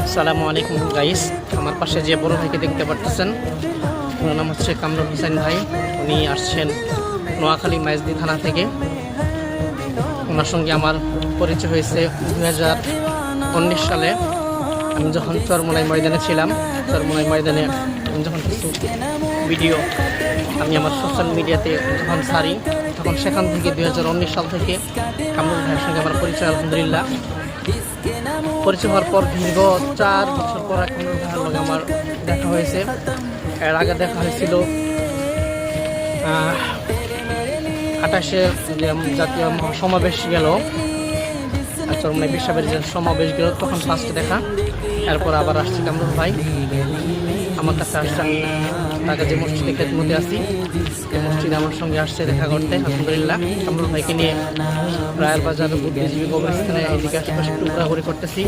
আসসালামু আলাইকুম গাইস, আমার পাশে যে বড় ভাইকে দেখতে পারতেছেন ওনার নাম হচ্ছে কামরুল হোসেন ভাই। উনি আসছেন নোয়াখালী মাইজদি থানা থেকে। ওনার সঙ্গে আমার পরিচয় হয়েছে 2019 সালে। আমি যখন চরমোনাই ময়দানে ছিলাম, চরমোনাই ময়দানে আমি যখন কিছু ভিডিও আমি আমার সোশ্যাল মিডিয়াতে যখন ছাড়ি, তখন সেখান থেকে 2019 সাল থেকে কামরুল ভাইয়ের সঙ্গে আমার পরিচয়। আলহামদুলিল্লাহ, পরিচয় হওয়ার পর দীর্ঘ 4 বছর পর কামরুল ভাইয়ের লগে আমার দেখা হয়েছে। এর আগে দেখা হয়েছিল 28-এ জাতীয় সমাবেশ গেল, চরমোনাই বিশ্বব্যাপী যে সমাবেশ গেল, তখন ফার্স্টে দেখা। এরপর আবার আসছি কামরুল ভাই আমার কাছে আসছে। আমি ঢাকা যে মসজিদে খেদমতে আছি, এই মসজিদে আমার সঙ্গে আসছে দেখা করতে। আলহামদুলিল্লাহ, কামরুল ভাইকে নিয়ে রায়ের বাজার বুদ্ধিজীবী কবরস্থানে এদিকে আশেপাশে একটু ঘোরাঘুরি করতেছি।